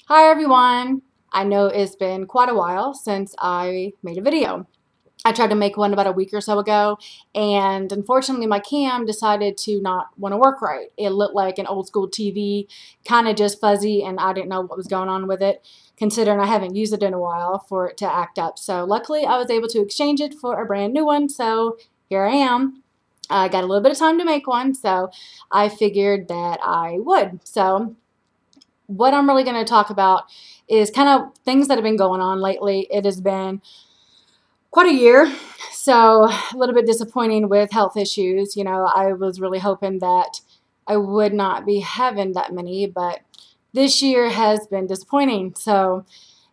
Hi everyone! I know it's been quite a while since I made a video. I tried to make one about a week or so ago, and unfortunately my cam decided to not want to work right. It looked like an old school TV, kind of just fuzzy, and I didn't know what was going on with it, considering I haven't used it in a while for it to act up. So luckily I was able to exchange it for a brand new one, so here I am. I got a little bit of time to make one, so I figured that I would. So what I'm really going to talk about is kind of things that have been going on lately. It has been quite a year, so a little bit disappointing with health issues. I was really hoping that I would not be having that many, but this year has been disappointing. So,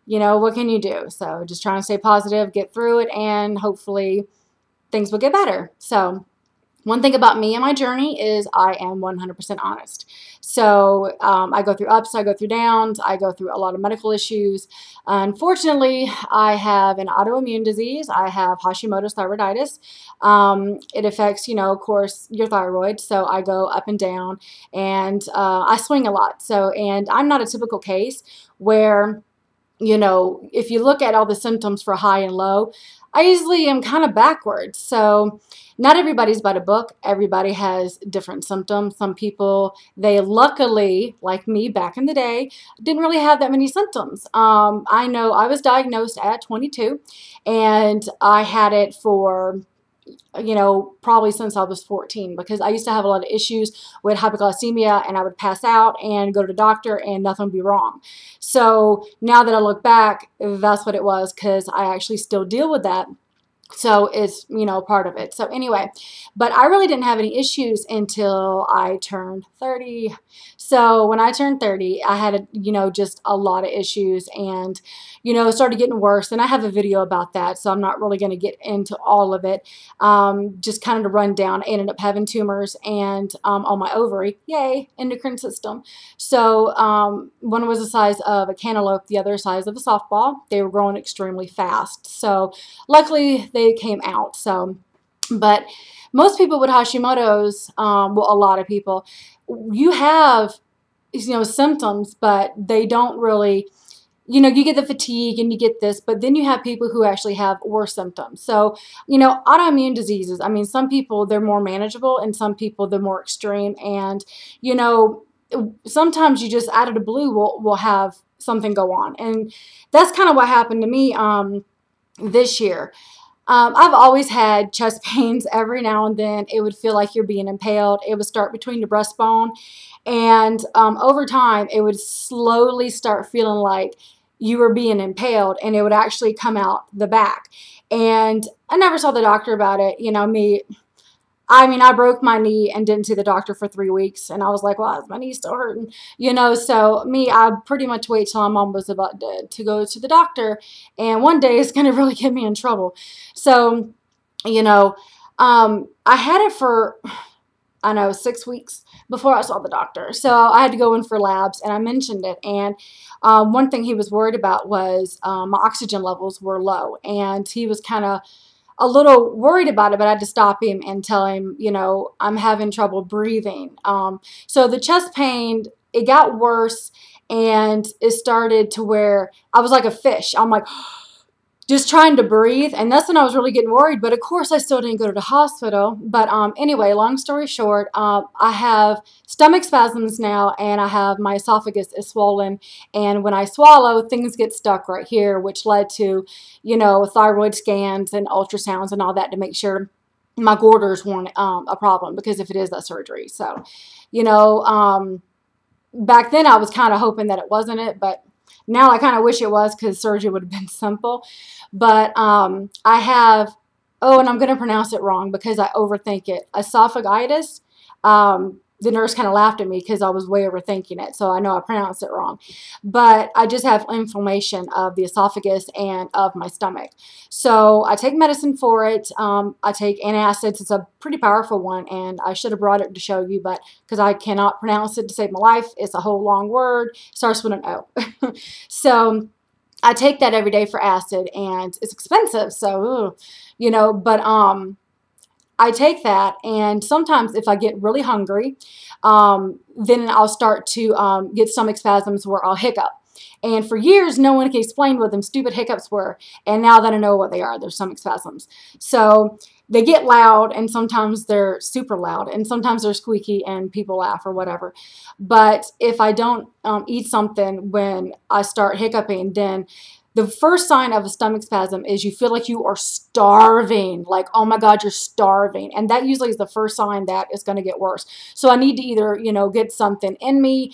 what can you do? So, just trying to stay positive, get through it, and hopefully things will get better. So, one thing about me and my journey is I am 100% honest. So I go through ups, I go through downs, I go through a lot of medical issues. Unfortunately, I have an autoimmune disease. I have Hashimoto's thyroiditis. It affects, of course, your thyroid. So I go up and down, and I swing a lot. And I'm not a typical case where if you look at all the symptoms for high and low, I usually am kind of backwards. So not everybody's by the book. Everybody has different symptoms. Some people, they luckily, like me back in the day, didn't really have that many symptoms. I know I was diagnosed at 22, and I had it for probably since I was 14, because I used to have a lot of issues with hypoglycemia, and I would pass out and go to the doctor and nothing would be wrong. So now that I look back, that's what it was, because I actually still deal with that. So it's, part of it. So anyway, but I really didn't have any issues until I turned 30. So when I turned 30, I had, just a lot of issues, and, it started getting worse. And I have a video about that, so I'm not really going to get into all of it. Just kind of to run down, I ended up having tumors and on my ovary. Yay, endocrine system. So one was the size of a cantaloupe, the other size of a softball. They were growing extremely fast. So luckily they came out. So, but most people with Hashimoto's, well, a lot of people, you have, symptoms, but they don't really, you get the fatigue and you get this, but then you have people who actually have worse symptoms. So, autoimmune diseases, I mean, some people, they're more manageable, and some people, they're more extreme. And, sometimes you just out of the blue will have something go on. And that's kind of what happened to me this year. I've always had chest pains. Every now and then it would feel like you're being impaled. It would start between the breastbone, and over time it would slowly start feeling like you were being impaled, and it would actually come out the back. And I never saw the doctor about it. I mean, I broke my knee and didn't see the doctor for 3 weeks, and I was like, well, is my knee still hurting? So I pretty much wait till I'm almost about dead to go to the doctor, and one day it's going to really get me in trouble. So, I had it for, I know, 6 weeks before I saw the doctor. So I had to go in for labs, and I mentioned it. And one thing he was worried about was my oxygen levels were low, and he was kind of a little worried about it, but I had to stop him and tell him, I'm having trouble breathing. So the chest pain, it got worse, and it started to where I was like a fish. I'm like, just trying to breathe, and that's when I was really getting worried. But of course I still didn't go to the hospital. But anyway, long story short, I have stomach spasms now, and I have my esophagus is swollen, and when I swallow, things get stuck right here, which led to thyroid scans and ultrasounds and all that to make sure my borders weren't a problem, because if it is, that surgery. So back then I was kind of hoping that it wasn't it, but now I kind of wish it was, because surgery would have been simple. But I have, oh, and I'm going to pronounce it wrong because I overthink it, esophagitis. The nurse kind of laughed at me because I was way overthinking it, so I know I pronounced it wrong. But I just have inflammation of the esophagus and of my stomach. So I take medicine for it. I take antacids. It's a pretty powerful one, and I should have brought it to show you, but because I cannot pronounce it to save my life, it's a whole long word. Starts with an O. So I take that every day for acid, and it's expensive. So, but I take that, and sometimes if I get really hungry, then I'll start to get stomach spasms where I'll hiccup. And for years, no one could explain what them stupid hiccups were. And now that I know what they are, they're stomach spasms. So they get loud, and sometimes they're super loud, and sometimes they're squeaky and people laugh or whatever. But if I don't eat something when I start hiccuping, then the first sign of a stomach spasm is you feel like you are starving. Like, oh my God, you're starving. And that usually is the first sign that it's going to get worse. So I need to either, get something in me,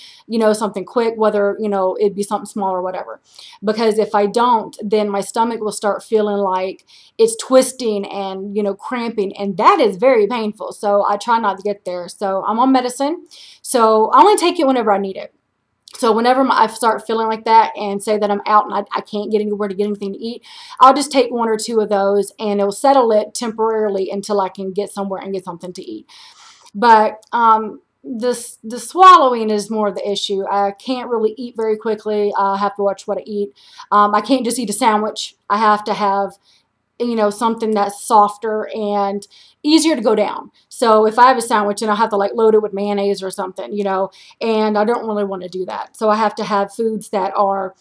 something quick, whether, it'd be something small or whatever. Because if I don't, then my stomach will start feeling like it's twisting and, cramping. And that is very painful. So I try not to get there. So I'm on medicine. So I only take it whenever I need it. So whenever I start feeling like that and say that I'm out and I can't get anywhere to get anything to eat, I'll just take 1 or 2 of those and it'll settle it temporarily until I can get somewhere and get something to eat. But the swallowing is more the issue. I can't really eat very quickly. I have to watch what I eat. I can't just eat a sandwich. I have to have something that's softer and easier to go down. So if I have a sandwich and I have to load it with mayonnaise or something, and I don't really want to do that. So I have to have foods that are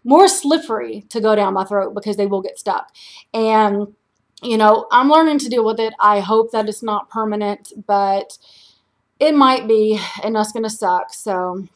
more slippery to go down my throat because they will get stuck. And, I'm learning to deal with it. I hope that it's not permanent, but it might be, and that's going to suck. So,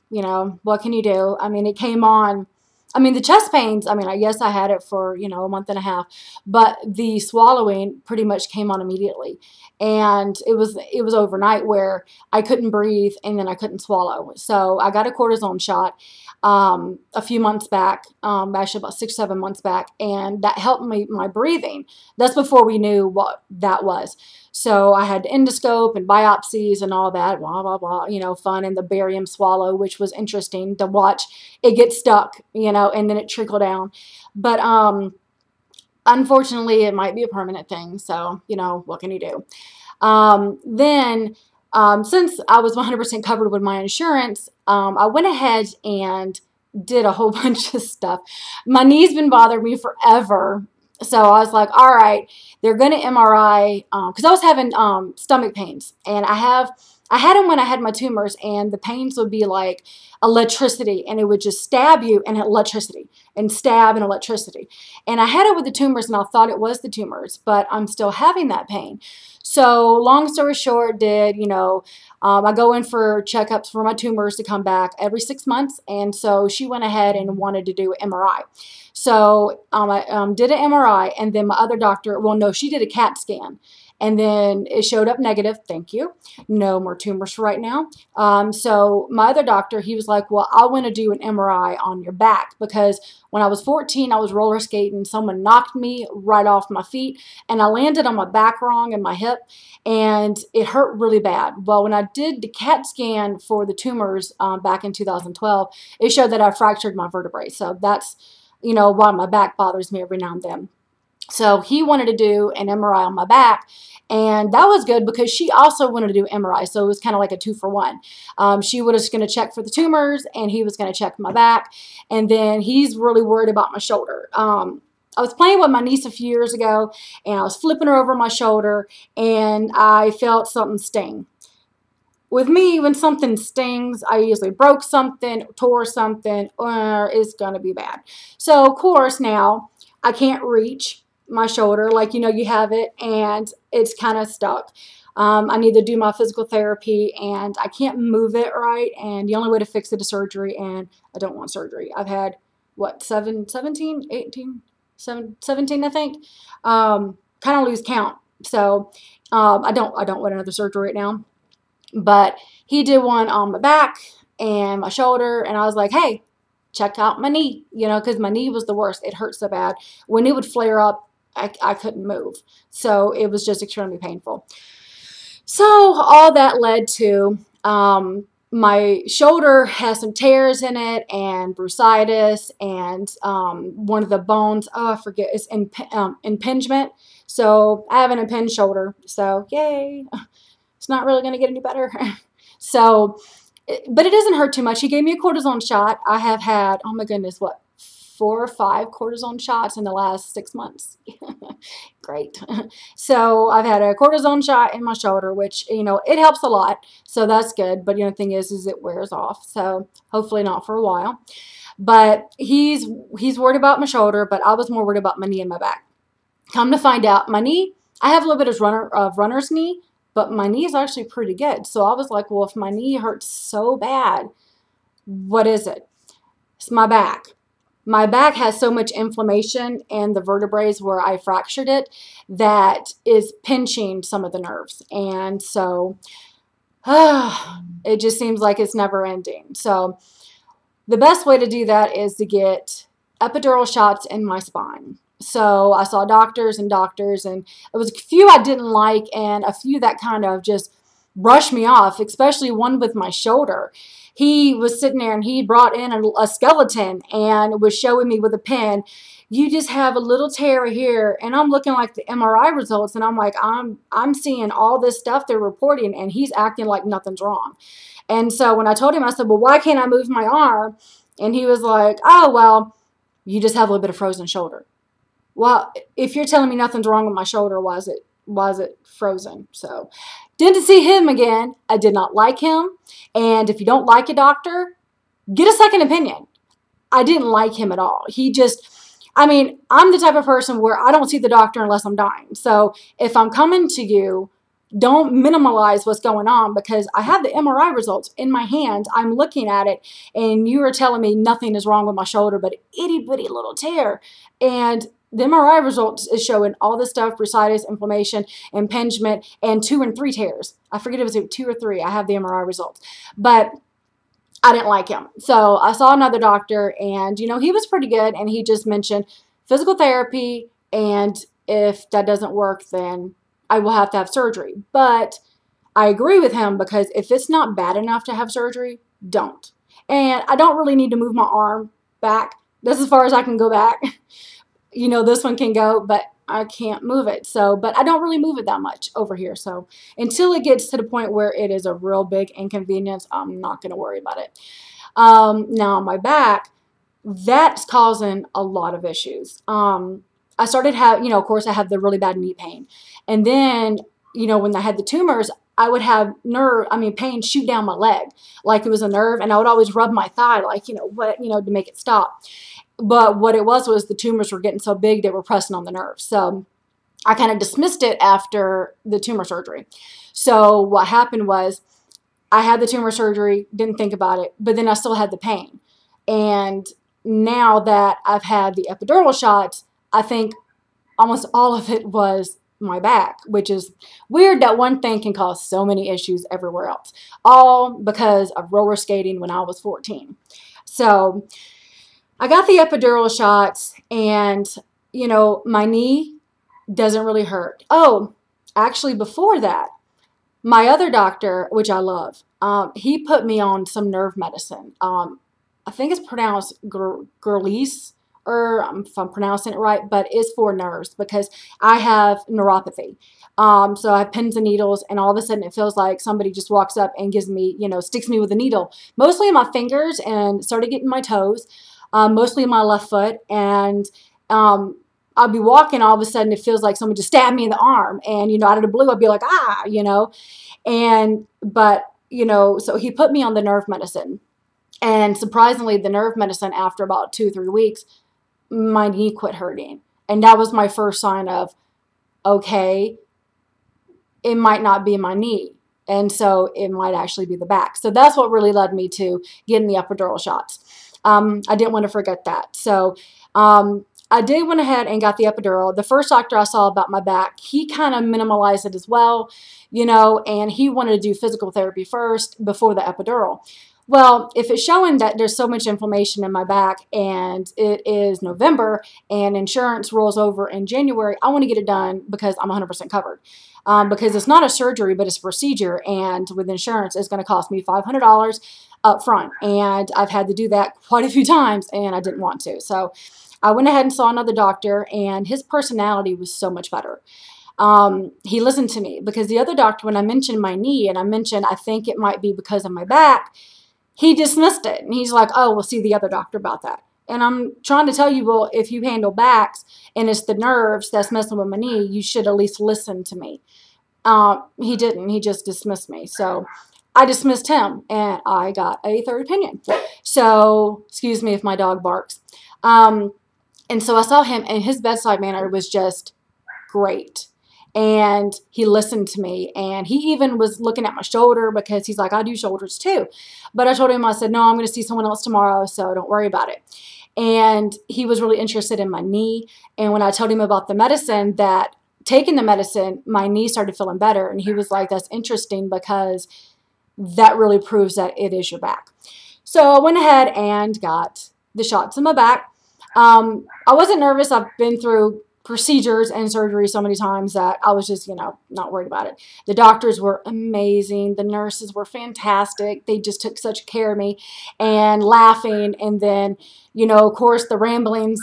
what can you do? I mean, it came on. The chest pains, I guess I had it for, a month and a half, but the swallowing pretty much came on immediately. And it was overnight where I couldn't breathe and then I couldn't swallow. So I got a cortisone shot a few months back, actually about 6, 7 months back, and that helped my breathing. That's before we knew what that was. So I had endoscope and biopsies and all that, blah, blah, blah, fun, and the barium swallow, which was interesting to watch it get stuck, and then it trickle down. But unfortunately, it might be a permanent thing. So, what can you do? Then since I was 100% covered with my insurance, I went ahead and did a whole bunch of stuff. My knee's been bothering me forever. So I was like, all right, they're going to MRI, because I was having stomach pains, and I had them when I had my tumors, and the pains would be like electricity, and it would just stab you and electricity and stab and electricity. And I had it with the tumors, and I thought it was the tumors, but I'm still having that pain. So long story short, I go in for checkups for my tumors to come back every 6 months. And so she went ahead and wanted to do an MRI. So I did an MRI, and then my other doctor, well, no, she did a CAT scan. And then it showed up negative. Thank you. No more tumors for right now. So my other doctor, he was like, well, I want to do an MRI on your back, because when I was 14, I was roller skating. Someone knocked me right off my feet, and I landed on my back wrong and my hip, and it hurt really bad. Well, when I did the CAT scan for the tumors back in 2012, it showed that I fractured my vertebrae. So that's, why my back bothers me every now and then. So he wanted to do an MRI on my back, and that was good because she also wanted to do MRI. So it was kind of like a 2-for-1. She was going to check for the tumors, and he was going to check my back. And then he's really worried about my shoulder. I was playing with my niece a few years ago, and I was flipping her over my shoulder, and I felt something sting. With me, when something stings, I usually broke something, tore something, or it's going to be bad. So, of course, now I can't reach my shoulder like, you have it, and it's kind of stuck. I need to do my physical therapy, and I can't move it right, and the only way to fix it is surgery, and I don't want surgery. I've had, 17, 18, 17, I think. Kind of lose count. So I don't want another surgery right now. But he did one on my back and my shoulder, and I was like, hey, check out my knee, because my knee was the worst. It hurt so bad. When it would flare up, I couldn't move. So it was just extremely painful. So all that led to my shoulder has some tears in it and bursitis, and one of the bones, I forget, is impingement. So I have an impinged shoulder. So yay. It's not really going to get any better. So, but it doesn't hurt too much. He gave me a cortisone shot. I have had, oh my goodness, 4 or 5 cortisone shots in the last 6 months. Great. So I've had a cortisone shot in my shoulder, which, it helps a lot. So that's good. But the thing is it wears off. So hopefully not for a while. But he's worried about my shoulder, but I was more worried about my knee and my back. Come to find out, my knee, I have a little bit of runner's knee, but my knee is actually pretty good. So I was like, well, if my knee hurts so bad, what is it? It's my back. My back has so much inflammation in the vertebrae where I fractured it that is pinching some of the nerves. And so it just seems like it's never ending. So the best way to do that is to get epidural shots in my spine. So I saw doctors, and it was a few I didn't like and a few that kind of just brushed me off, especially one with my shoulder. He was sitting there and he brought in a skeleton and was showing me with a pen, you just have a little tear here. And I'm looking like the MRI results, and I'm like, I'm seeing all this stuff they're reporting, and he's acting like nothing's wrong. And so when I told him, I said, well, why can't I move my arm? And he was like, oh, well, you just have a little bit of frozen shoulder. Well, if you're telling me nothing's wrong with my shoulder, why is it frozen? So didn't see him again. I did not like him. And if you don't like a doctor, get a second opinion. I didn't like him at all. I'm the type of person where I don't see the doctor unless I'm dying. So if I'm coming to you, don't minimize what's going on, because I have the MRI results in my hand. I'm looking at it, and you are telling me nothing is wrong with my shoulder but itty bitty little tear. And the MRI results is showing all this stuff: bursitis, inflammation, impingement, and 2 and 3 tears. I forget if it was 2 or 3. I have the MRI results. But I didn't like him. So I saw another doctor, and, he was pretty good. And he just mentioned physical therapy. And if that doesn't work, then I will have to have surgery. But I agree with him, because if it's not bad enough to have surgery, don't. And I don't really need to move my arm back. That's as far as I can go back. This one can go, but I can't move it. So, but I don't really move it that much over here. So until it gets to the point where it is a real big inconvenience, I'm not going to worry about it. Now my back, that's causing a lot of issues. I started of course I have the really bad knee pain. And then, when I had the tumors, I would have pain shoot down my leg like it was a nerve. And I would always rub my thigh to make it stop. But what it was the tumors were getting so big, they were pressing on the nerve. So I kind of dismissed it after the tumor surgery. So what happened was I had the tumor surgery, didn't think about it, but then I still had the pain. And now that I've had the epidural shots, I think almost all of it was my back, which is weird that one thing can cause so many issues everywhere else, all because of roller skating when I was 14. So I got the epidural shots, and, my knee doesn't really hurt. Oh, actually, before that, my other doctor, which I love, he put me on some nerve medicine. I think it's pronounced Gurlise, or if I'm pronouncing it right, but it's for nerves, because I have neuropathy. So I have pins and needles, and all of a sudden it feels like somebody just walks up and gives me, sticks me with a needle, mostly in my fingers and started getting my toes. Mostly in my left foot, and I'll be walking, all of a sudden it feels like someone just stabbed me in the arm, and out of the blue I'd be like, so he put me on the nerve medicine, and surprisingly the nerve medicine, after about 2 or 3 weeks, my knee quit hurting. And that was my first sign of, okay, it might not be my knee, and so it might actually be the back. So that's what really led me to getting the epidural shots. I didn't want to forget that. So I did went ahead and got the epidural. The first doctor I saw about my back, he kind of minimalized it as well, and he wanted to do physical therapy first before the epidural. Well, if it's showing that there's so much inflammation in my back, and it is November and insurance rolls over in January, I want to get it done because I'm 100% covered. Because it's not a surgery, but it's a procedure, and with insurance, it's going to cost me $500 up front. And I've had to do that quite a few times, and I didn't want to. So I went ahead and saw another doctor, and his personality was so much better. He listened to me, because the other doctor, when I mentioned my knee and I mentioned I think it might be because of my back, he dismissed it. And he's like, oh, we'll see the other doctor about that. And I'm trying to tell you, well, if you handle backs and it's the nerves that's messing with my knee, you should at least listen to me. He didn't. He just dismissed me. So I dismissed him and I got a third opinion. So, excuse me if my dog barks. And so I saw him, and his bedside manner was just great. And he listened to me, and he even was looking at my shoulder because he's like, I do shoulders too. But I told him, I said, no, I'm going to see someone else tomorrow, so don't worry about it. And he was really interested in my knee. And when I told him about the medicine, that taking the medicine, my knee started feeling better. And he was like, that's interesting because that really proves that it is your back. So I went ahead and got the shots in my back. I wasn't nervous. I've been through procedures and surgery so many times that I was just, not worried about it. The doctors were amazing. The nurses were fantastic. They just took such care of me and laughing. And then, of course, the ramblings,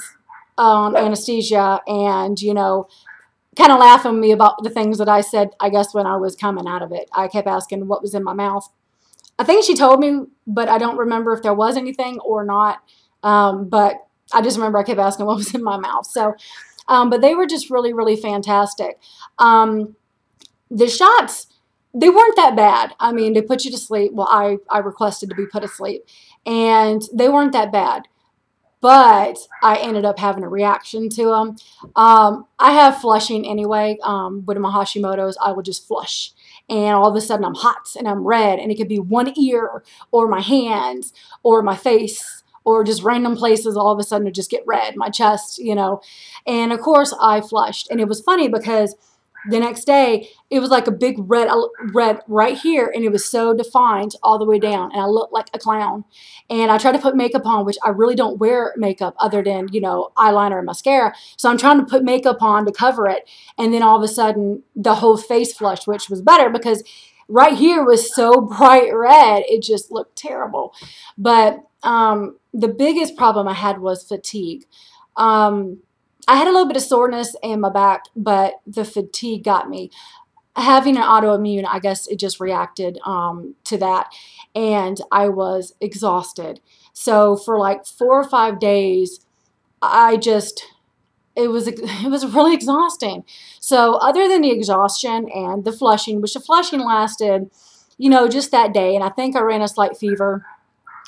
anesthesia and, kind of laughing at me about the things that I said, I guess, when I was coming out of it. I kept asking what was in my mouth. I think she told me, but I don't remember if there was anything or not. But I just remember I kept asking what was in my mouth. So, but they were just really, really fantastic. The shots, they weren't that bad. I mean, they put you to sleep. Well, I requested to be put to sleep, and they weren't that bad. But I ended up having a reaction to them. I have flushing anyway. With my Hashimoto's, I will just flush. And all of a sudden I'm hot and I'm red. And it could be one ear or my hands or my face or just random places. All of a sudden it just get red, my chest, And of course I flushed. And it was funny because the next day, it was like a big red right here, and it was so defined all the way down, and I looked like a clown. And I tried to put makeup on, which I really don't wear makeup other than, eyeliner and mascara. So I'm trying to put makeup on to cover it, and then all of a sudden, the whole face flushed, which was better because right here was so bright red, it just looked terrible. But the biggest problem I had was fatigue. I had a little bit of soreness in my back, but the fatigue got me. Having an autoimmune, I guess it just reacted to that, and I was exhausted. So for like 4 or 5 days, it was really exhausting. So other than the exhaustion and the flushing, which the flushing lasted, just that day, and I think I ran a slight fever,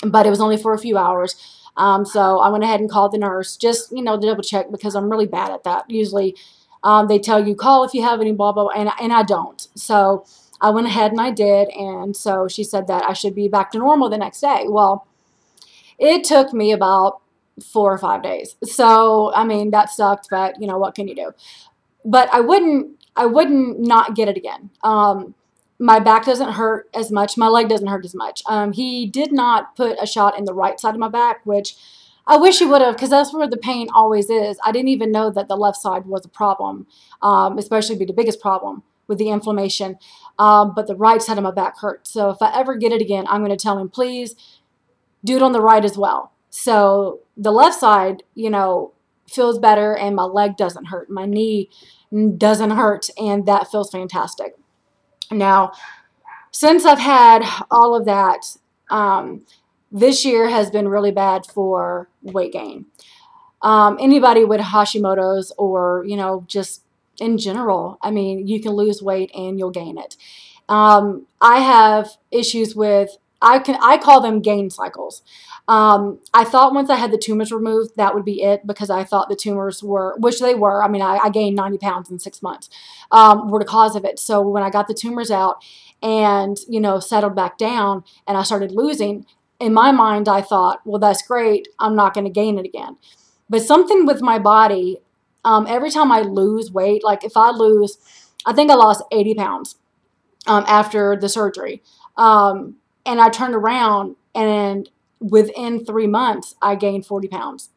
but it was only for a few hours. So I went ahead and called the nurse just, to double check because I'm really bad at that. Usually they tell you call if you have any blah, blah, blah, and I don't. So I went ahead and I did. And so she said that I should be back to normal the next day. Well, it took me about 4 or 5 days. So, I mean, that sucked, but what can you do? But I wouldn't not get it again. My back doesn't hurt as much. My leg doesn't hurt as much. He did not put a shot in the right side of my back, which I wish he would have, because that's where the pain always is. I didn't even know that the left side was a problem, especially be the biggest problem with the inflammation. But the right side of my back hurts. So if I ever get it again, I'm going to tell him, please do it on the right as well. So the left side, feels better, and my leg doesn't hurt. My knee doesn't hurt, and that feels fantastic. Now, since I've had all of that, this year has been really bad for weight gain. Anybody with Hashimoto's or, just in general, I mean, you can lose weight and you'll gain it. I have issues with, I call them gain cycles. I thought once I had the tumors removed, that would be it, because I thought the tumors were, which they were, I mean, I gained 90 pounds in 6 months, were the cause of it. So when I got the tumors out and, settled back down and I started losing, in my mind, I thought, well, that's great. I'm not going to gain it again. But something with my body, every time I lose weight, like if I lose, I think I lost 80 pounds after the surgery. And I turned around and within 3 months, I gained 40 pounds.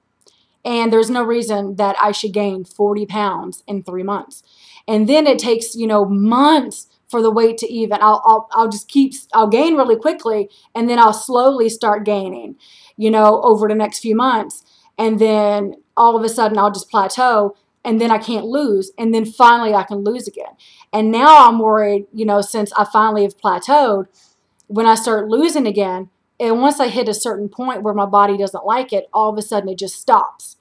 And there's no reason that I should gain 40 pounds in 3 months. And then it takes, months for the weight to even. I'll gain really quickly, and then I'll slowly start gaining, over the next few months. And then all of a sudden I'll just plateau, and then I can't lose. And then finally I can lose again. And now I'm worried, since I finally have plateaued, when I start losing again, and once I hit a certain point where my body doesn't like it, all of a sudden it just stops.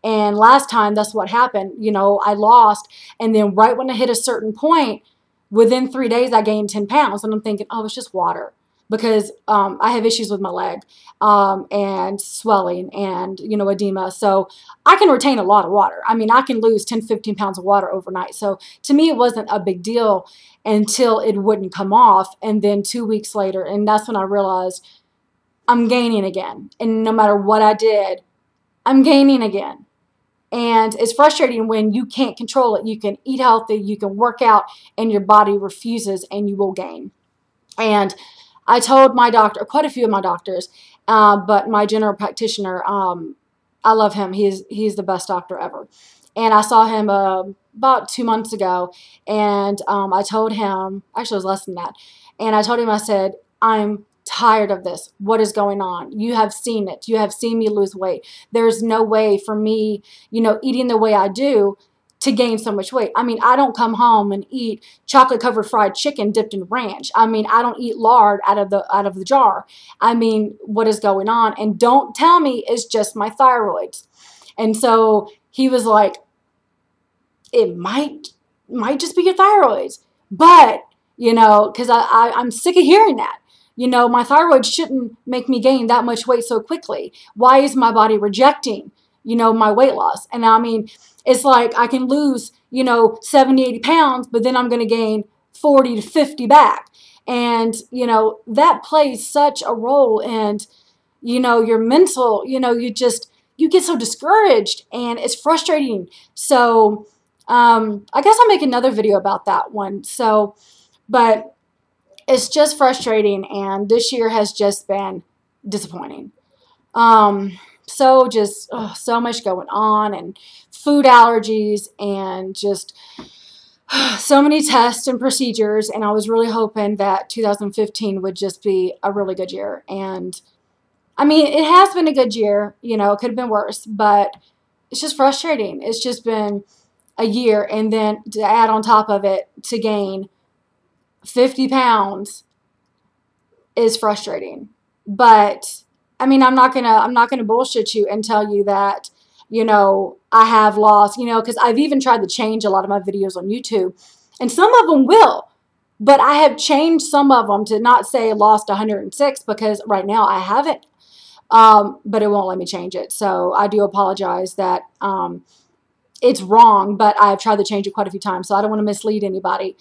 And last time, that's what happened. I lost, and then right when I hit a certain point, within 3 days, I gained 10 pounds. And I'm thinking, oh, it's just water. because I have issues with my leg and swelling and, you know, edema. So I can retain a lot of water. I mean, I can lose 10, 15 pounds of water overnight. So to me, it wasn't a big deal until it wouldn't come off. And then 2 weeks later, and that's when I realized I'm gaining again. And no matter what I did, I'm gaining again. And it's frustrating when you can't control it. You can eat healthy, you can work out, and your body refuses and you will gain. And I told my doctor, quite a few of my doctors, but my general practitioner, I love him. He's the best doctor ever. And I saw him about 2 months ago, and I told him, actually it was less than that, and I told him, I said, I'm tired of this. What is going on? You have seen it. You have seen me lose weight. There's no way for me, you know, eating the way I do to gain so much weight. I mean, I don't come home and eat chocolate covered fried chicken dipped in ranch. I mean, I don't eat lard out of the jar. I mean, what is going on? And don't tell me it's just my thyroid. And so he was like, it might just be your thyroid. But, you know, because I'm sick of hearing that. You know, my thyroid shouldn't make me gain that much weight so quickly. Why is my body rejecting, you know, my weight loss? And I mean, it's like I can lose, you know, 70, 80 pounds, but then I'm going to gain 40 to 50 back. And, you know, that plays such a role in, you know, your mental, you know, you get so discouraged and it's frustrating. So, I guess I'll make another video about that one. So, but it's just frustrating, and this year has just been disappointing. So just so much going on, and food allergies, and just so many tests and procedures. And I was really hoping that 2015 would just be a really good year. And I mean, it has been a good year. You know, it could have been worse, but it's just frustrating. It's just been a year, and then to add on top of it, to gain 50 pounds is frustrating. But I mean, I'm not gonna bullshit you and tell you that, you know, I have lost, you know, because I've even tried to change a lot of my videos on YouTube, and some of them will, but I have changed some of them to not say lost 106, because right now I haven't, but it won't let me change it. So I do apologize that it's wrong, but I've tried to change it quite a few times, so I don't want to mislead anybody.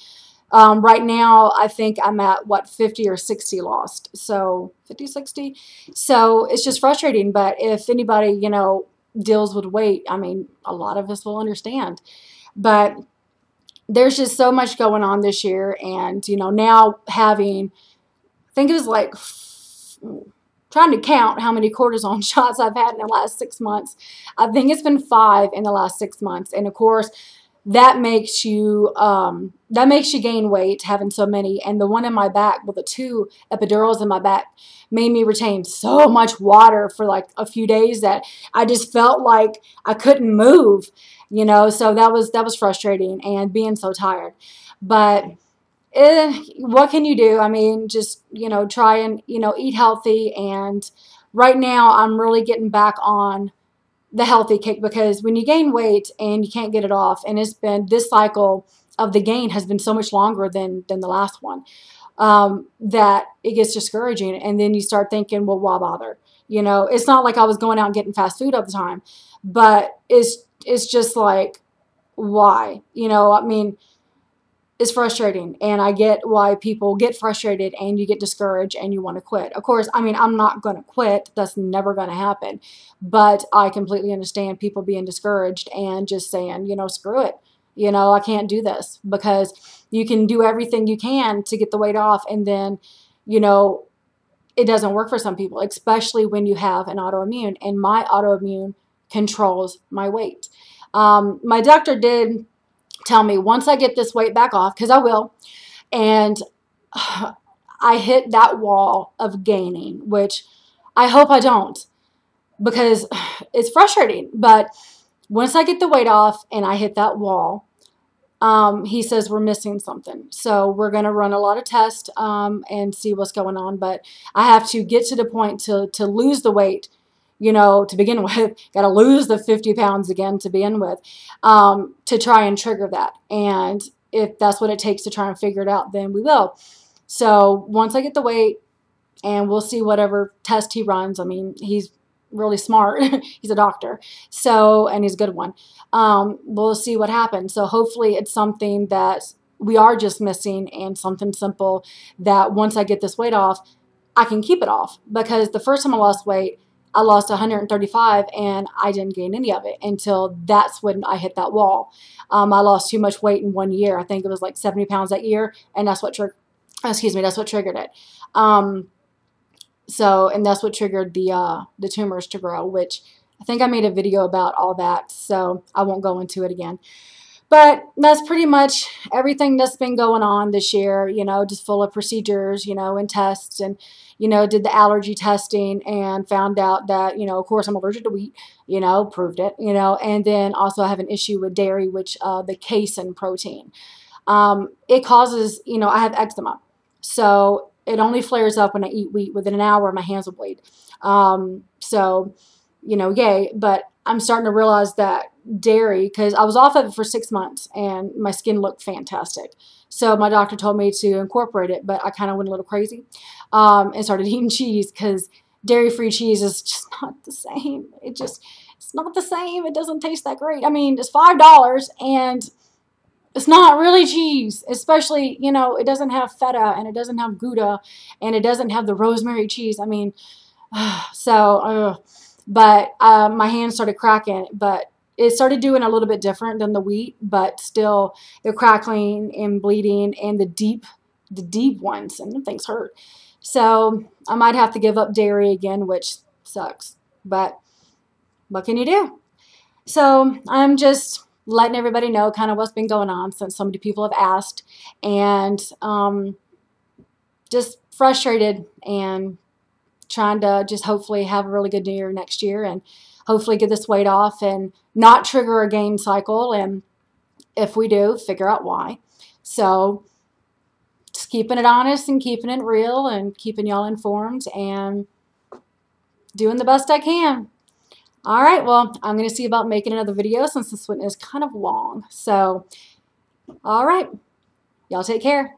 Right now, I think I'm at, what, 50 or 60 lost. So 50, 60. So it's just frustrating. But if anybody, you know, deals with weight, I mean, a lot of us will understand. But there's just so much going on this year. And, you know, now having, I think it was like, trying to count how many cortisone shots I've had in the last 6 months. I think it's been 5 in the last 6 months. And of course, that makes you gain weight, having so many. And the one in my back, with the 2 epidurals in my back, made me retain so much water for like a few days that I just felt like I couldn't move, you know. So that was frustrating, and being so tired. But what can you do? I mean, just, you know, try and, you know, eat healthy. And right now I'm really getting back on the healthy kick, because when you gain weight and you can't get it off, and it's been, this cycle of the gain has been so much longer than the last one, that it gets discouraging. And then you start thinking, well, why bother? You know, it's not like I was going out and getting fast food all the time, but it's just like, why? You know, I mean, it's frustrating, and I get why people get frustrated and you get discouraged and you want to quit. Of course, I mean, I'm not going to quit. That's never going to happen. But I completely understand people being discouraged and just saying, you know, screw it. You know, I can't do this, because you can do everything you can to get the weight off, and then, you know, it doesn't work for some people, especially when you have an autoimmune, and my autoimmune controls my weight. My doctor did tell me, once I get this weight back off, because I will, and I hit that wall of gaining, which I hope I don't, because it's frustrating. But once I get the weight off and I hit that wall, he says we're missing something. So we're going to run a lot of tests and see what's going on. But I have to get to the point to lose the weight, you know, to begin with. Got to lose the 50 pounds again to begin with, to try and trigger that. And if that's what it takes to try and figure it out, then we will. So once I get the weight and we'll see whatever test he runs. I mean, he's really smart. He's a doctor. So, and he's a good one. We'll see what happens. So hopefully it's something that we are just missing, and something simple that once I get this weight off, I can keep it off. Because the first time I lost weight, I lost 135 and I didn't gain any of it until that's when I hit that wall. I lost too much weight in 1 year. I think it was like 70 pounds that year, and that's what triggered it. And that's what triggered the tumors to grow, which I think I made a video about all that, so I won't go into it again. But that's pretty much everything that's been going on this year, you know, just full of procedures, you know, and tests, and, you know, did the allergy testing and found out that, you know, of course I'm allergic to wheat, you know, proved it, you know, and then also I have an issue with dairy, which the casein protein. It causes, you know, I have eczema. So it only flares up when I eat wheat. Within an hour, my hands will bleed. So, you know, yay. But I'm starting to realize that dairy, because I was off of it for 6 months and my skin looked fantastic. So my doctor told me to incorporate it, but I kind of went a little crazy and started eating cheese, because dairy-free cheese is just not the same. It's not the same. It doesn't taste that great. I mean, it's $5 and it's not really cheese, especially, you know, it doesn't have feta and it doesn't have Gouda and it doesn't have the rosemary cheese. I mean, but my hands started cracking, but it started doing a little bit different than the wheat, but still they're crackling and bleeding, and the deep ones, and them things hurt. So I might have to give up dairy again, which sucks, but what can you do? So I'm just letting everybody know kind of what's been going on, since so many people have asked, and just frustrated and trying to just hopefully have a really good new year next year, and hopefully get this weight off and not trigger a gain cycle, and if we do, figure out why. So just keeping it honest and keeping it real and keeping y'all informed and doing the best I can. All right, well, I'm going to see about making another video since this one is kind of long. So, all right, y'all take care.